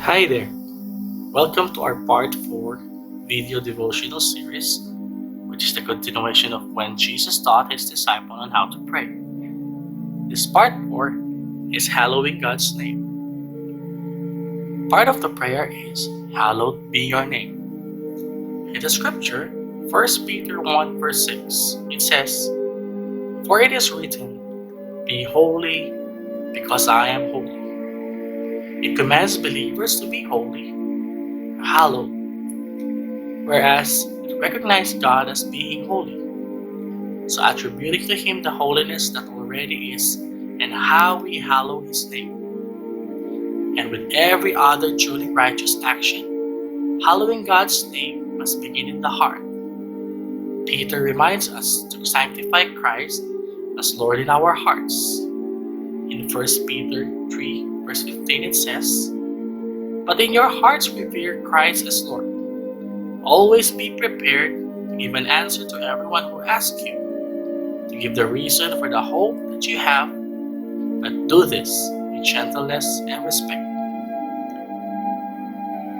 Hi there! Welcome to our part 4 video devotional series, which is the continuation of when Jesus taught his disciples on how to pray. This part 4 is hallowing God's name. Part of the prayer is, Hallowed be your name. In the scripture, 1 Peter 1 verse 6, it says, For it is written, Be holy, because I am holy. It commands believers to be holy, hallowed, whereas it recognizes God as being holy, so attributing to Him the holiness that already is, and how we hallow His name. And with every other truly righteous action, hallowing God's name must begin in the heart. Peter reminds us to sanctify Christ as Lord in our hearts. In 1 Peter 3 verse 15 it says, But in your hearts revere Christ as Lord. Always be prepared to give an answer to everyone who asks you, to give the reason for the hope that you have, but do this with gentleness and respect.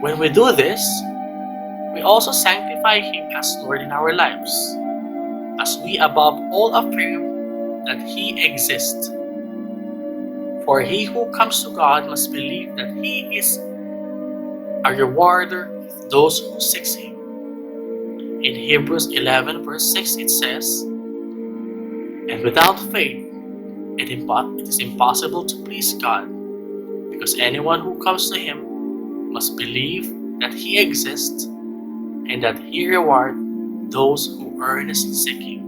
When we do this, we also sanctify Him as Lord in our lives, as we above all affirm that He exists. For he who comes to God must believe that He is a rewarder of those who seek Him. In Hebrews 11 verse 6 it says, And without faith it is impossible to please God, because anyone who comes to Him must believe that He exists and that He rewards those who earnestly seek Him.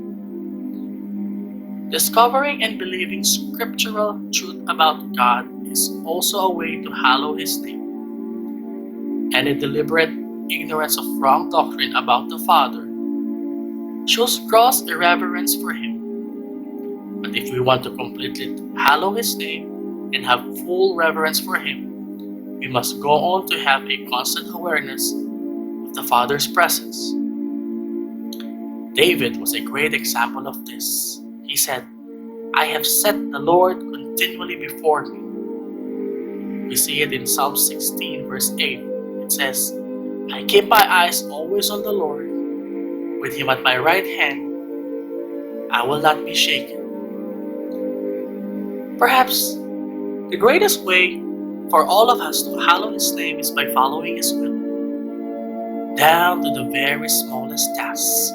Discovering and believing scriptural truth about God is also a way to hallow His name. Any deliberate ignorance of wrong doctrine about the Father shows gross irreverence for Him. But if we want to completely hallow His name and have full reverence for Him, we must go on to have a constant awareness of the Father's presence. David was a great example of this. He said, I have set the Lord continually before me. We see it in Psalm 16 verse 8. It says, I keep my eyes always on the Lord. With Him at my right hand, I will not be shaken. Perhaps the greatest way for all of us to hallow His name is by following His will, down to the very smallest tasks.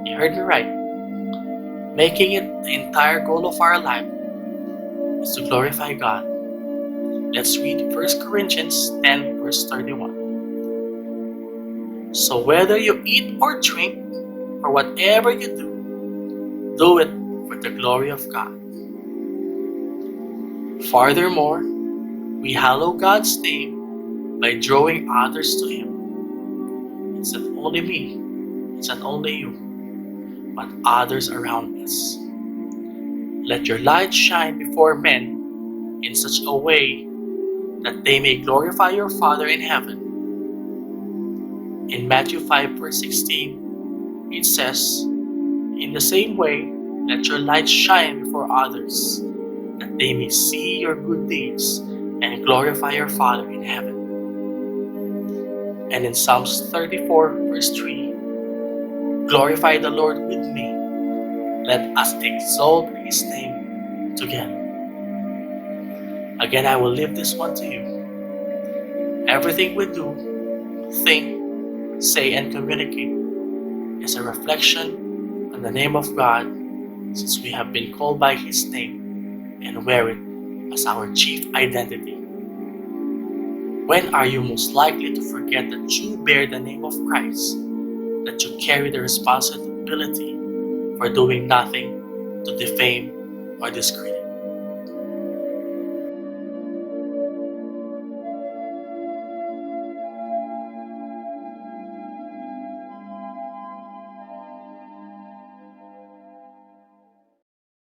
You heard me right. Making it the entire goal of our life is to glorify God. Let's read 1 Corinthians 10 verse 31. So whether you eat or drink, or whatever you do it for the glory of God. Furthermore, we hallow God's name by drawing others to Him. It's not only me, it's not only you, but others around us. Let your light shine before men in such a way that they may glorify your Father in heaven. In Matthew 5 verse 16, it says, In the same way, let your light shine before others, that they may see your good deeds and glorify your Father in heaven. And in Psalms 34 verse 3, Glorify the Lord with me. Let us exalt His name together. Again, I will leave this one to you. Everything we do, think, say, and communicate is a reflection on the name of God, since we have been called by His name and wear it as our chief identity. When are you most likely to forget that you bear the name of Christ, that you carry the responsibility for doing nothing to defame or discredit?